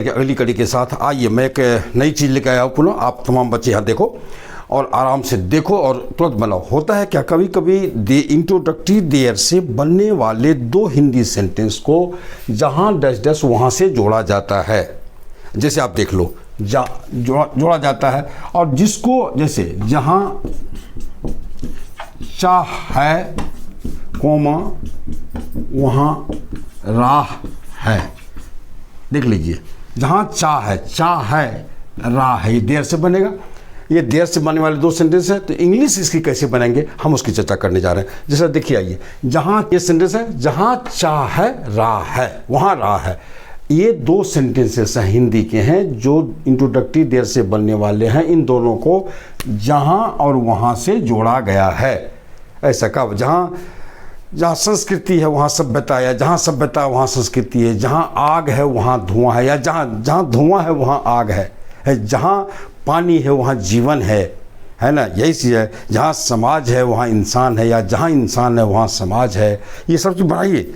अगली कड़ी के साथ आइए, मैं एक नई चीज़ लेकर आया हूँ पुनः। आप तमाम बच्चे यहाँ देखो और आराम से देखो और तुरंत बनाओ। होता है क्या, कभी कभी दे इंट्रोडक्टरी देयर से बनने वाले दो हिंदी सेंटेंस को जहाँ डैश डैश वहाँ से जोड़ा जाता है। जैसे आप देख लो, जोड़ा जाता है, और जिसको जैसे जहाँ चाह है कोमा वहाँ राह है। देख लीजिए, जहाँ चाह है राह है, ये देर से बनेगा। ये देर से बनने वाले दो सेंटेंस है, तो इंग्लिश इसकी कैसे बनेंगे हम उसकी चर्चा करने जा रहे हैं। जैसा देखिए, आइए, जहाँ ये सेंटेंस है, जहाँ चाह है राह है वहाँ राह है। ये दो सेंटेंसेस हैं हिंदी के हैं जो इंट्रोडक्टरी देर से बनने वाले हैं। इन दोनों को जहाँ और वहाँ से जोड़ा गया है। ऐसा कब, जहाँ संस्कृति है वहाँ सभ्यता, या जहाँ सभ्यता वहाँ संस्कृति है, जहाँ आग है वहाँ धुआं है, या जहाँ धुआं है वहाँ आग है, जहाँ पानी है वहाँ जीवन है ना, यही चीज़ है। जहाँ समाज है वहाँ इंसान है, या जहाँ इंसान है वहाँ समाज है। ये सब चीज़ बढ़ाइए,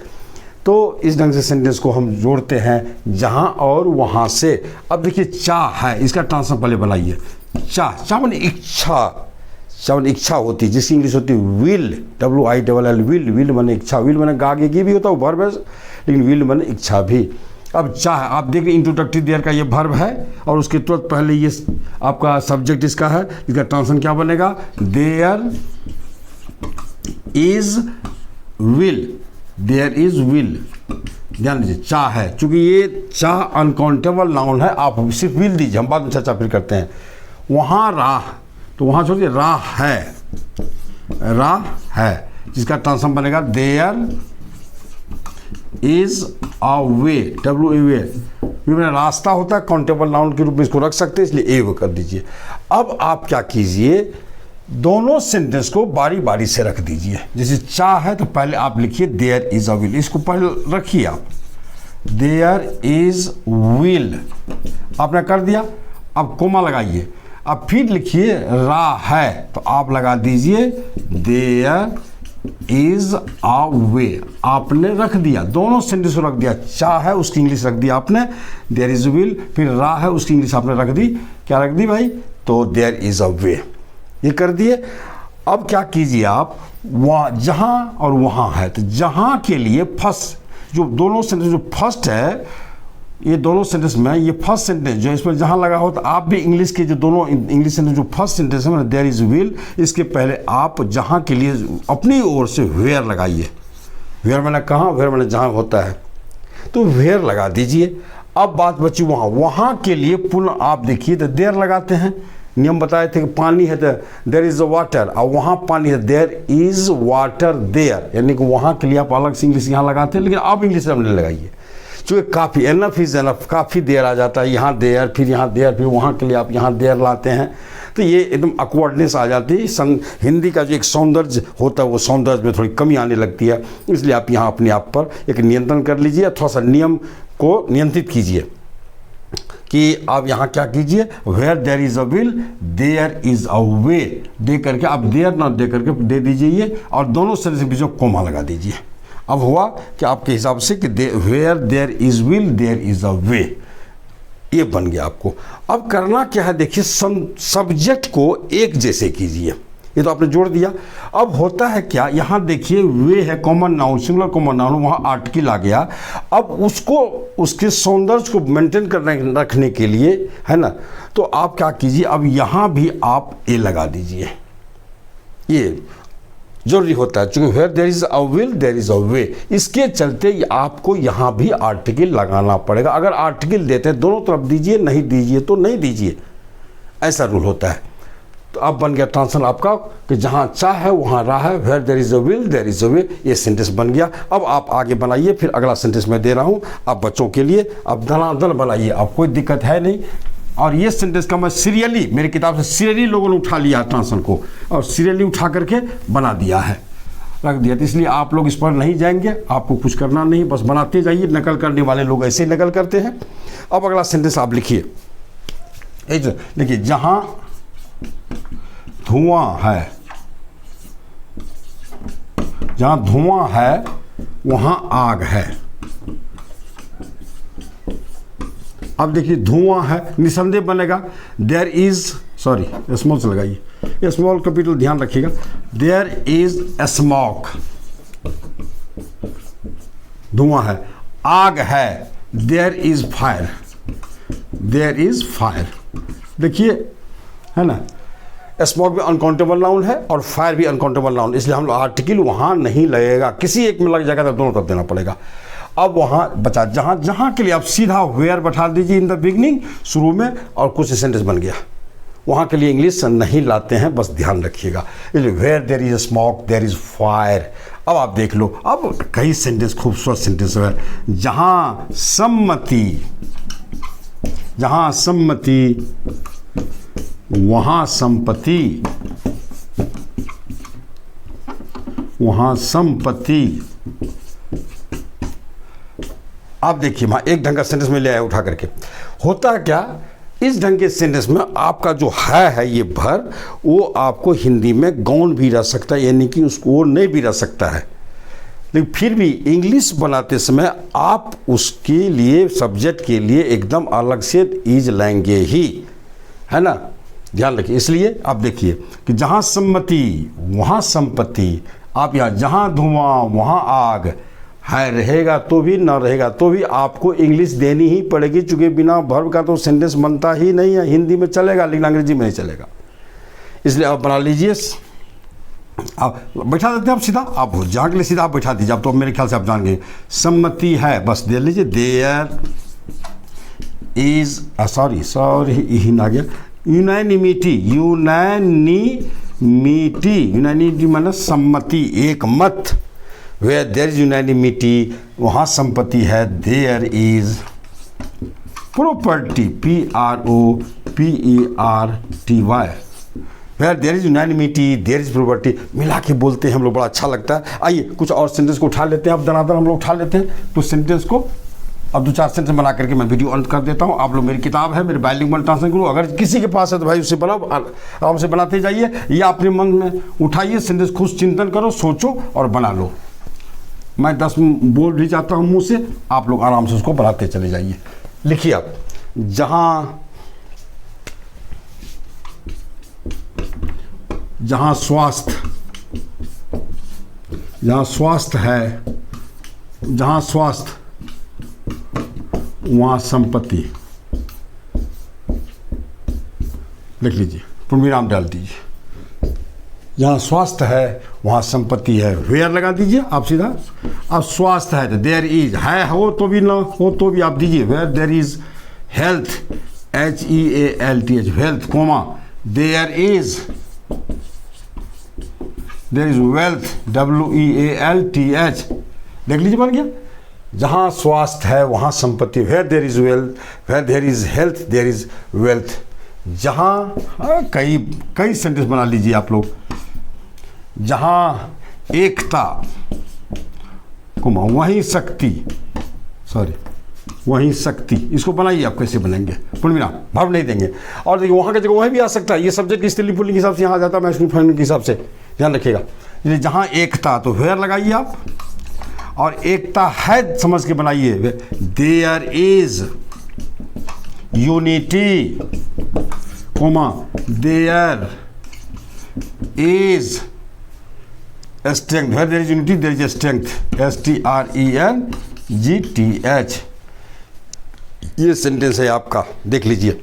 तो इस ढंग से सेंटेंस को हम जोड़ते हैं, जहाँ और वहाँ से। अब देखिए, चाह है, इसका ट्रांसफर पहले बनाइए। चाह माने इच्छा, चाहे इच्छा होती, जिसकी इंग्लिश होती विल, WILL, विल माने इच्छा। विल माने आगे की भी होता है वर्ब है, लेकिन विल माने इच्छा भी। अब चाह, आप देखिए इंट्रोडक्टरी देयर का ये वर्ब है, और उसके तुरंत पहले ये आपका सब्जेक्ट इसका है। इसका ट्रांसलेशन क्या बनेगा, there is will, there is will. ध्यान दीजिए, चाह है, चूंकि ये चाह अनकाउंटेबल नाउन है, आप सिर्फ विल दीजिए, हम बाद में चर्चा फिर करते हैं। वहाँ राह, तो वहाँ छोड़िए, राह है, जिसका ट्रांसलेशन बनेगा there is a way, WA। मैंने रास्ता होता है, काउंटेबल नाउन के रूप में इसको रख सकते हैं, इसलिए ए कर दीजिए। अब आप क्या कीजिए, दोनों सेंटेंस को बारी बारी से रख दीजिए। जैसे चाह है तो पहले आप लिखिए देयर इज अ विल, इसको पहले रखिए आप, देयर इज विल आपने कर दिया। अब कोमा लगाइए, अब फिर लिखिए राह है, तो आप लगा दीजिए देयर इज अ वे। आपने रख दिया, दोनों सेंटेंस को रख दिया। चाह है उसकी इंग्लिश रख दिया आपने, देयर इज विल, फिर राह है उसकी इंग्लिश आपने रख दी। क्या रख दी भाई, तो देयर इज अ वे, ये कर दिए। अब क्या कीजिए आप, वहाँ जहाँ और वहाँ है, तो जहाँ के लिए फर्स्ट, जो दोनों सेंटेंस जो फर्स्ट है, ये दोनों सेंटेंस में ये फर्स्ट सेंटेंस जो इसमें जहाँ लगा हो, तो आप भी इंग्लिश के जो दोनों इंग्लिश सेंटेंस जो फर्स्ट सेंटेंस है देयर इज विल, इसके पहले आप जहाँ के लिए अपनी ओर से वेयर लगाइए। वेयर मैंने कहाँ, वेयर मैंने जहाँ होता है, तो वेयर लगा दीजिए। अब बात बची वहाँ के लिए पुनः आप देखिए, तो देयर लगाते हैं। नियम बताए थे कि पानी है तो देयर इज वाटर, और वहाँ पानी है, देयर इज वाटर देयर, यानी कि वहाँ के लिए आप अलग से इंग्लिश यहाँ लगाते हैं, लेकिन अब इंग्लिश हमने लगाइए। चूँकि काफ़ी एनफ इज एनफ, काफ़ी देर आ जाता है, यहाँ देयर, फिर यहाँ देयर, फिर वहाँ के लिए आप यहाँ देयर लाते हैं, तो ये एकदम अक्वर्डनेस आ जाती है। हिंदी का जो एक सौंदर्य होता है, वो सौंदर्य में थोड़ी कमी आने लगती है। इसलिए आप यहाँ अपने आप पर एक नियंत्रण कर लीजिए, थोड़ा सा नियम को नियंत्रित कीजिए कि आप यहाँ क्या कीजिए, where there is a will there is a way, दे करके आप देयर ना दे करके दे दीजिए ये, और दोनों सेंटेंस के बीच में कोमा लगा दीजिए। अब हुआ कि आपके हिसाब से कि where there is will there is a way, ये बन गया आपको। अब करना क्या है, देखिए सब्जेक्ट को एक जैसे कीजिए। ये तो आपने जोड़ दिया। अब होता है क्या, यहाँ देखिए वे है common noun, singular common noun, वहाँ आर्टिकल आ गया। अब उसको उसके सौंदर्य को मेंटेन करने रखने के लिए, है ना, तो आप क्या कीजिए, अब यहाँ भी आप ए लगा दीजिए। ये जरूरी होता है, क्योंकि where there is a will there is a way, इसके चलते आपको यहाँ भी आर्टिकल लगाना पड़ेगा। अगर आर्टिकल देते हैं दोनों तरफ दीजिए, नहीं दीजिए तो नहीं दीजिए, ऐसा रूल होता है। तो अब बन गया ट्रांसलेशन आपका कि जहाँ चाह है वहाँ राह है, where there is a will there is a way, ये सेंटेंस बन गया। अब आप आगे बनाइए, फिर अगला सेंटेंस मैं दे रहा हूँ आप बच्चों के लिए, अब धनाधन बनाइए, अब कोई दिक्कत है नहीं। और ये सेंटेंस का मैं सीरियली, मेरी किताब से सीरियली लोगों ने उठा लिया ट्रांसलेशन को, और सीरियली उठा करके बना दिया है, रख दिया। तो इसलिए आप लोग इस पर नहीं जाएंगे, आपको कुछ करना नहीं, बस बनाते जाइए। नकल करने वाले लोग ऐसे ही नकल करते हैं। अब अगला सेंटेंस आप लिखिए, देखिए, जहाँ धुआं है, जहाँ धुआं है वहाँ आग है। अब देखिए धुआं है, निसंदेह बनेगा देयर इज, सॉरी स्मॉल से लगाइए, स्मॉल कैपिटल ध्यान रखिएगा, देयर इज स्मोक, धुआं है। आग है, there is fire, there is fire. देखिए है ना, स्मोक भी अनकाउंटेबल नाउन है और फायर भी अनकाउंटेबल नाउन, इसलिए हम लोग आर्टिकल वहाँ नहीं लगेगा, किसी एक में लग जाएगा तो दोनों तरफ देना पड़ेगा। अब वहाँ बचा जहाँ जहाँ के लिए आप सीधा वेयर बैठा दीजिए इन द बिगनिंग, शुरू में, और कुछ सेंटेंस बन गया। वहाँ के लिए इंग्लिश नहीं लाते हैं, बस ध्यान रखिएगा। इसलिए where there is smoke there is fire. अब आप देख लो, अब कई सेंटेंस, खूबसूरत सेंटेंस है। जहाँ सम्मति, जहाँ सम्मति वहाँ संपत्ति, वहाँ संपत्ति। आप देखिए वहाँ एक ढंग का सेंटेंस में ले आया उठा करके। होता है क्या, इस ढंग के सेंटेंस में आपका जो है ये भर, वो आपको हिंदी में गौण भी रह सकता है, यानी कि उसको नहीं भी रह सकता है, लेकिन फिर भी इंग्लिश बनाते समय आप उसके लिए, सब्जेक्ट के लिए एकदम अलग से इज लाएंगे ही, है ना, ध्यान रखिए। इसलिए आप देखिए कि जहाँ सम्मति वहाँ संपत्ति, आप यहाँ जहाँ धुआं वहाँ आग है, रहेगा तो भी ना रहेगा तो भी आपको इंग्लिश देनी ही पड़ेगी, चूँकि बिना वर्ब का तो सेंटेंस बनता ही नहीं है। हिंदी में चलेगा लेकिन अंग्रेजी में नहीं चलेगा, इसलिए आप बना लीजिए। आप बैठा देते हैं आप सीधा, आप जहाँ के लिए सीधा आप बैठा दीजिए। अब तो मेरे ख्याल से आप जान गए, सम्मति है, बस दे लीजिए देयर इज, सॉरी ही आ गया, यूनानिमिटी, यूनानिमिटी माने सम्मति, एक मत। वेयर देयर इज यूनानिमिटी वहाँ संपत्ति है, there is property, PROPERTY, where there is unanimity there is property. मिला के बोलते हैं हम लोग, बड़ा अच्छा लगता है। आइए कुछ और सेंटेंस को उठा लेते हैं, अब दनादन हम लोग उठा लेते हैं कुछ सेंटेंस को। अब 2-4 सेंटेंस बना करके मैं वीडियो अंत कर देता हूँ। आप लोग मेरी किताब है, मेरे बाइलिंगुअल ट्रांसलेशन गुरु, अगर किसी के पास है तो भाई उससे बनाओ, आराम से बनाते जाइए, या अपने मन में उठाइए सेंटेंस, खुद चिंतन करो, सोचो और बना लो। मैं 10 बोल भी जाता हूँ मुँह से, आप लोग आराम से उसको बनाते चले जाइए। लिखिए आप, जहाँ स्वास्थ्य, जहाँ स्वास्थ्य है, जहाँ स्वास्थ्य वहाँ संपत्ति। लिख लीजिए, पूर्णविराम डाल दीजिए। जहाँ स्वास्थ्य है वहाँ संपत्ति है, वेयर लगा दीजिए आप सीधा। अब स्वास्थ्य है तो देयर इज, है हो तो भी ना हो तो भी आप दीजिए, where there is health, HEALTH, health, comma, there is wealth, WEALTH। देख लीजिए बन गया। जहाँ स्वास्थ्य है वहाँ संपत्ति, where there is wealth, where there is health there is wealth. जहाँ कई सेंटेंस बना लीजिए आप लोग। जहाँ एकता, वहीं शक्ति, वहीं शक्ति, इसको बनाइए आप। कैसे बनेंगे, पूर्णविराम, भाव नहीं देंगे। और देखिए वहाँ की जगह वहीं भी आ सकता है, ये सब्जेक्ट की स्त्रीलिंग पुल्लिंग के हिसाब से यहाँ आ जाता है, मैस्कुलिन फेमिनिन के हिसाब से, ध्यान रखिएगा। इसलिए जहाँ एकता तो वेयर लगाइए आप, और एकता है समझ के बनाइए, there is unity, comma, there is strength, where there is unity there is strength, STRENGTH। ये सेंटेंस है आपका, देख लीजिए।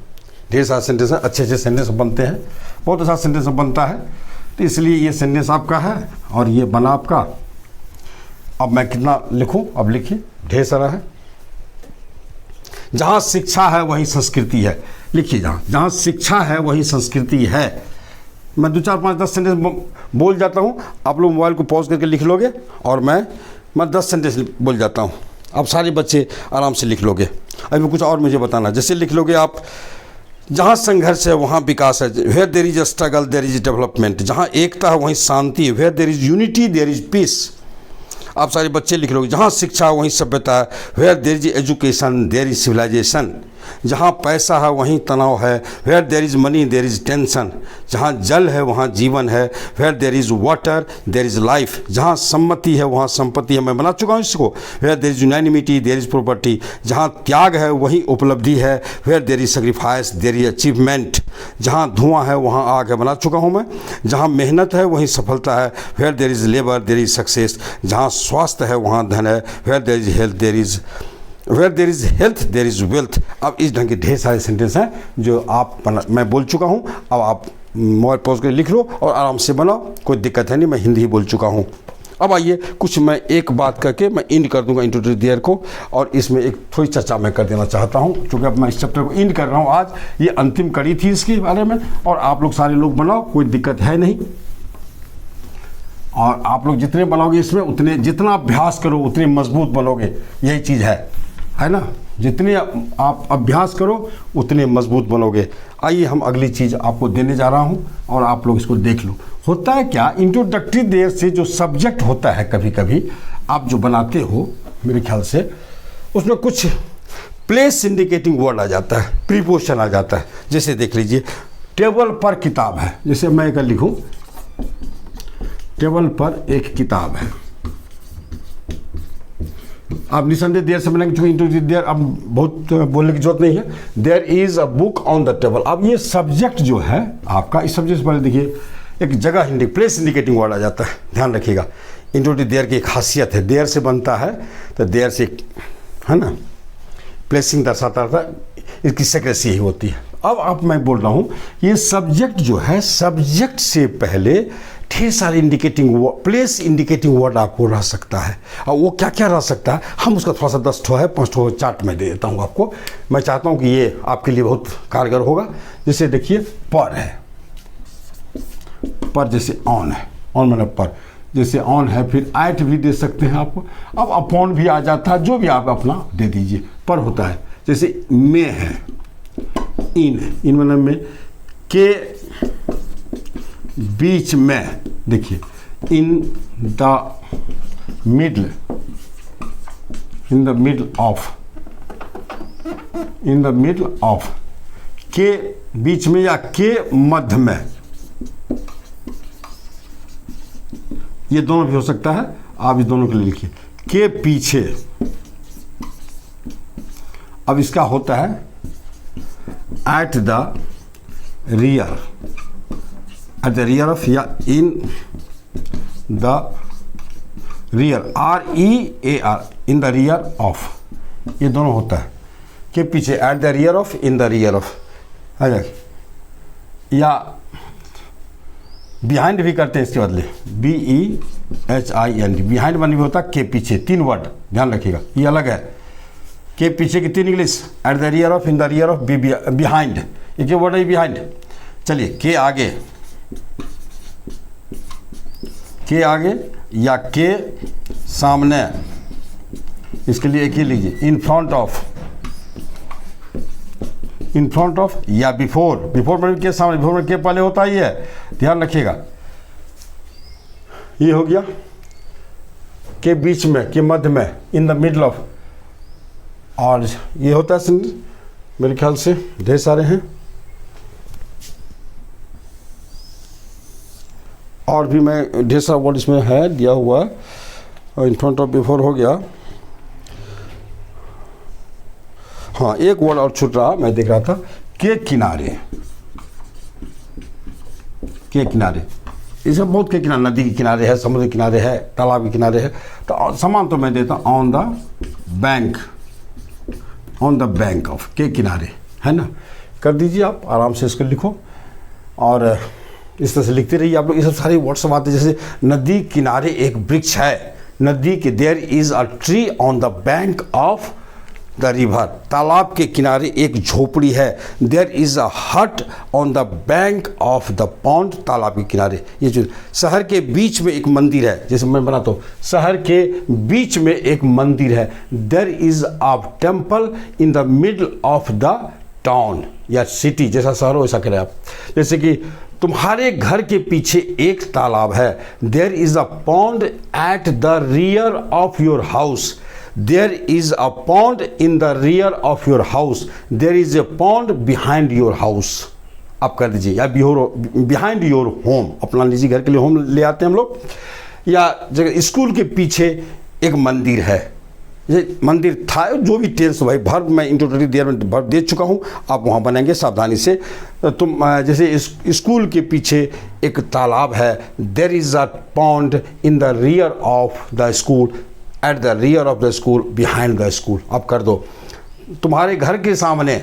ढेर सारा सेंटेंस है, अच्छे अच्छे सेंटेंस बनते हैं, बहुत अच्छा सेंटेंस बनता है, तो इसलिए ये सेंटेंस आपका है और ये बना आपका। अब मैं कितना लिखूं, अब लिखिए, ढेर सारा है। जहाँ शिक्षा है वहीं संस्कृति है, लिखिए। जहाँ शिक्षा है वहीं संस्कृति है। मैं 2, 4, 5, 10 सेंटेंस बोल जाता हूँ, आप लोग मोबाइल को पॉज करके लिख लोगे, और मैं 10 सेंटेंस बोल जाता हूँ, आप सारे बच्चे आराम से लिख लोगे। अभी कुछ और मुझे बताना, जैसे लिख लोगे आप, जहाँ संघर्ष है वहाँ विकास है, where there is struggle there is development. जहाँ एकता है वहीं शांति है, where there is unity there is peace. आप सारे बच्चे लिख लोगे। जहाँ शिक्षा है वहीं सभ्यता है, where there is education there is civilisation. जहाँ पैसा है वहीं तनाव है। Where there is money there is tension, जहाँ जल है वहाँ जीवन है। Where there is water there is life, जहाँ सम्मति है वहाँ संपत्ति है। मैं बना चुका हूँ इसको। Where there is unanimity there is property, जहाँ त्याग है वहीं उपलब्धि है। Where there is sacrifice there is achievement, जहाँ धुआं है वहाँ आग है। बना चुका हूँ मैं। जहाँ मेहनत है वहीं सफलता है। Where there is labour there is success, जहाँ स्वास्थ्य है वहाँ धन है। Where there is health there is there is wealth. अब इस ढंग के ढेर सारे सेंटेंस हैं जो मैं बोल चुका हूँ। अब आप मोबाइल पॉज कर लिख लो और आराम से बनाओ, कोई दिक्कत है नहीं, मैं हिंदी ही बोल चुका हूँ। अब आइए कुछ मैं एक बात करके मैं इंड कर दूंगा इंट्रोड्यूस देयर को, और इसमें एक थोड़ी चर्चा मैं कर देना चाहता हूँ, क्योंकि अब मैं इस चैप्टर को इंड कर रहा हूँ। आज ये अंतिम कड़ी थी इसके बारे में, और आप लोग सारे लोग बनाओ, कोई दिक्कत है नहीं। और आप लोग जितने बनाओगे इसमें उतने, जितना अभ्यास करो उतने मजबूत बनोगे, यही चीज़ है ना। जितने आप अभ्यास करो उतने मजबूत बनोगे। आइए हम अगली चीज़ आपको देने जा रहा हूँ और आप लोग इसको देख लो। होता है क्या, इंट्रोडक्टरी देयर से जो सब्जेक्ट होता है कभी कभी आप जो बनाते हो, मेरे ख्याल से उसमें कुछ प्लेस इंडिकेटिंग वर्ड आ जाता है, प्रीपोजिशन आ जाता है। जैसे देख लीजिए, टेबल पर किताब है, जैसे मैं अगर लिखूँ टेबल पर एक किताब है, आप निसंदेह देर से बनेंगे, चूंकि इंट्रोड्यूस देयर अब बहुत बोलने की जरूरत नहीं है। There is a book on the table. अब ये सब्जेक्ट जो है आपका, इस सब्जेक्ट से पहले देखिए एक जगह प्लेस इंडिकेटिंग वर्ड आ जाता है, ध्यान रखिएगा। इंट्रोड्यूस देयर की एक खासियत है, देयर से बनता है तो देयर से, है ना, प्लेसिंग दर्शाता था, इसकी सेक्रेसी यही होती है। अब आप मैं बोल रहा हूँ ये सब्जेक्ट जो है, सब्जेक्ट से पहले ढेर सारे indicating word, place indicating word आपको रह सकता है। और वो क्या क्या रह सकता है, हम उसका थोड़ा सा 10 ठो है 5 ठो चार्ट में दे देता हूँ आपको। मैं चाहता हूँ कि ये आपके लिए बहुत कारगर होगा। जैसे देखिए पर है, पर जैसे ऑन है, ऑन मतलब पर, जैसे ऑन है, फिर एट भी दे सकते हैं आपको। अब अपॉन भी आ जाता है, जो भी आप अपना दे दीजिए, पर होता है। जैसे में है, इन मतलब में, के बीच में, देखिए इन the middle, in the middle of, in the middle of, के बीच में या के मध्य में, ये दोनों भी हो सकता है। आप इस दोनों के लिए लिखिए, के पीछे। अब इसका होता है at the rear, at the rear of या in the rear, REAR, in the rear of, ये दोनों होता है। के पीछे, at the rear of, in the rear of, या बिहाइंड भी करते हैं इसके बदले, BEHIND, बिहाइंड मन भी होता है के पीछे। 3 वर्ड ध्यान रखिएगा, ये अलग है। के पीछे की 3 English, eight the rear of, in the rear of, behind, एक वर्ड है बिहाइंड। चलिए के आगे, के आगे या के सामने, इसके लिए एक ही लीजिए, इन front of, in front of या बिफोर, बिफोर मतलब के सामने, बिफोर में के पहले होता ही है, ध्यान रखिएगा। ये हो गया के बीच में, के मध्य में, इन द मिडल ऑफ, और ये होता है मेरे ख्याल से ढेर सारे हैं, और भी मैं ढेर सारा वर्ड इसमें है दिया हुआ, और इन फ्रंट ऑफ, बिफोर हो गया। हाँ, एक वर्ड और छूट रहा, मैं देख रहा था, के किनारे, के किनारे, इसमें बहुत के किनारे, नदी के किनारे है, समुद्र के किनारे है, तालाब के किनारे है, तो समान तो मैं देता हूँ on the bank, on the bank of, के किनारे, है ना। कर दीजिए आप आराम से, इसको लिखो और इस तरह से लिखते रहिए आप लोग। ये सब सारे वर्ड्स आते हैं, जैसे नदी किनारे एक वृक्ष है, नदी के, there is a tree on the bank of the river, तालाब के किनारे एक झोपड़ी है, देयर इज अ हट on the bank of the pond, तालाब के किनारे। ये जो शहर के बीच में एक मंदिर है, जैसे मैं बनाता हूँ, शहर के बीच में एक मंदिर है, there is a temple in the middle of the town या सिटी, जैसा शहर हो वैसा करें आप। जैसे कि तुम्हारे घर के पीछे एक तालाब है, there is a pond at the rear of your house, there is a pond in the rear of your house, there is a pond behind your house, आप कर दीजिए, या बिहाइंड योर होम, अपना लीजिए, घर के लिए होम ले आते हैं हम लोग, या जगह स्कूल के पीछे एक मंदिर है, ये मंदिर था, जो भी टेंस भाई भर्ब मैं इंट्रोडक्टरी देयर में भर्ब दे चुका हूँ, आप वहाँ बनाएंगे सावधानी से। तुम जैसे स्कूल के पीछे एक तालाब है, there is a pond in the rear of the school, at the rear of the school, behind the school, आप कर दो। तुम्हारे घर के सामने,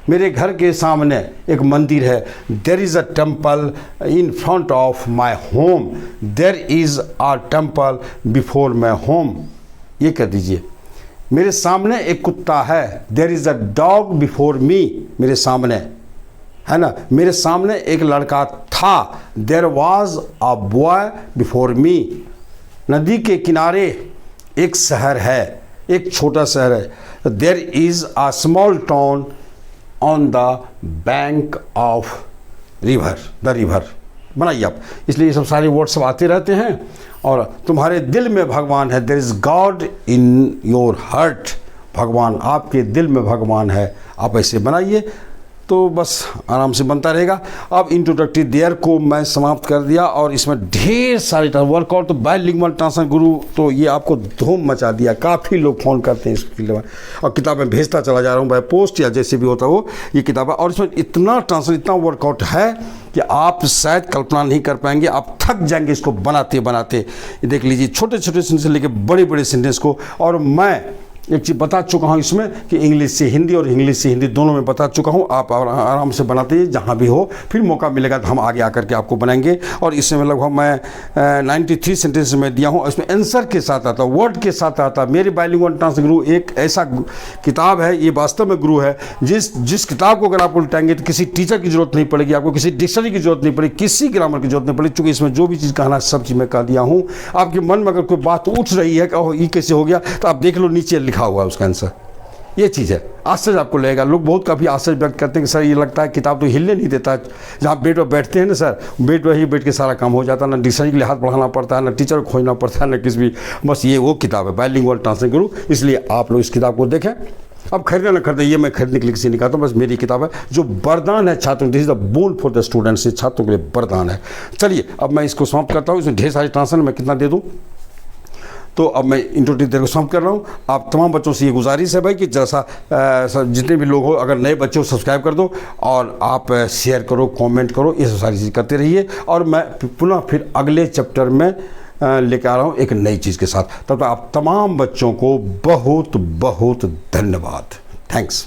मेरे घर के सामने एक मंदिर है, there is a temple in front of my home, there is a temple before my home, ये कर दीजिए। मेरे सामने एक कुत्ता है, there is a dog before me, मेरे सामने है ना, मेरे सामने एक लड़का था, there was a boy before me. नदी के किनारे एक शहर है, एक छोटा शहर है, there is a small town on the bank of river, the river, बनाइए आप। इसलिए ये सब सारे वर्ड सब आते रहते हैं। और तुम्हारे दिल में भगवान है, there is God in your heart, भगवान आपके दिल में भगवान है, आप ऐसे बनाइए तो बस आराम से बनता रहेगा। अब इंट्रोडक्टरी देयर को मैं समाप्त कर दिया, और इसमें ढेर सारे वर्कआउट, तो बाइलिंगुअल ट्रांसलेशन गुरु तो ये आपको धूम मचा दिया, काफ़ी लोग फ़ोन करते हैं इसके लिए, और किताबें भेजता चला जा रहा हूँ बाय पोस्ट या जैसे भी होता हो ये किताबें। और इसमें इतना ट्रांसलेशन, इतना वर्कआउट है कि आप शायद कल्पना नहीं कर पाएंगे, आप थक जाएंगे इसको बनाते बनाते। ये देख लीजिए, छोटे छोटे सेंटेंस से लेके बड़े बड़े सेंटेंस को। और मैं एक चीज़ बता चुका हूँ इसमें कि इंग्लिश से हिंदी और इंग्लिश से हिंदी दोनों में बता चुका हूँ, आप आराम से बनाते हैं जहाँ भी हो। फिर मौका मिलेगा तो हम आगे आकर के आपको बनाएंगे। और इसमें लगभग मैं 93 सेंटेंस में दिया हूँ, इसमें आंसर के साथ आता, वर्ड के साथ आता। मेरे बाइलिंगुअल ट्रांसलेशन गुरु एक ऐसा किताब है, ये वास्तव में गुरु है, जिस किताब को अगर आप उल्टाएंगे तो किसी टीचर की जरूरत नहीं पड़ेगी, आपको किसी डिक्शनरी की जरूरत नहीं पड़ेगी, किसी ग्रामर की जरूरत नहीं पड़ेगी, क्योंकि इसमें जो भी चीज़ कहना सब चीज़ मैं कह दिया हूँ। आपके मन में अगर कोई बात उठ रही है कि ओह ये कैसे हो गया, तो आप देख लो नीचे लिखा हुआ है उसका आंसर। ये चीज़ है, आश्चर्य आपको लगेगा। लोग बहुत काफ़ी आश्चर्य व्यक्त करते हैं कि सर ये लगता है किताब तो हिलने नहीं देता, जहाँ बेड पर बैठते हैं ना सर, बेड पर ही बैठ के सारा काम हो जाता है, ना डिक्शनरी के लिए हाथ बढ़ाना पड़ता है, ना टीचर को खोजना पड़ता है, ना किसी भी। बस ये वो किताब है बाइलिंगुअल ट्रांसलेशन गुरु, इसलिए आप लोग इस किताब को देखें। अब खरीदना ना खरीदें, ये मैं खरीदने के लिए किसी नहीं कहता हूँ, बस मेरी किताब है जो वरदान है छात्रों, this is the bone for the students, छात्रों के लिए वरदान है। चलिए अब मैं इसको समाप्त करता हूँ, इसमें ढेर सारे ट्रांसलेशन, मैं कितना दे दूँ, तो अब मैं इंट्रोडक्टरी देर को समाप्त कर रहा हूँ। आप तमाम बच्चों से ये गुजारिश है भाई कि जैसा जितने भी लोग हो, अगर नए बच्चे हो सब्सक्राइब कर दो, और आप शेयर करो, कमेंट करो, ये सब सारी चीज़ करते रहिए। और मैं पुनः फिर अगले चैप्टर में लेकर आ रहा हूँ एक नई चीज़ के साथ। तब तक आप तमाम बच्चों को बहुत बहुत धन्यवाद। थैंक्स।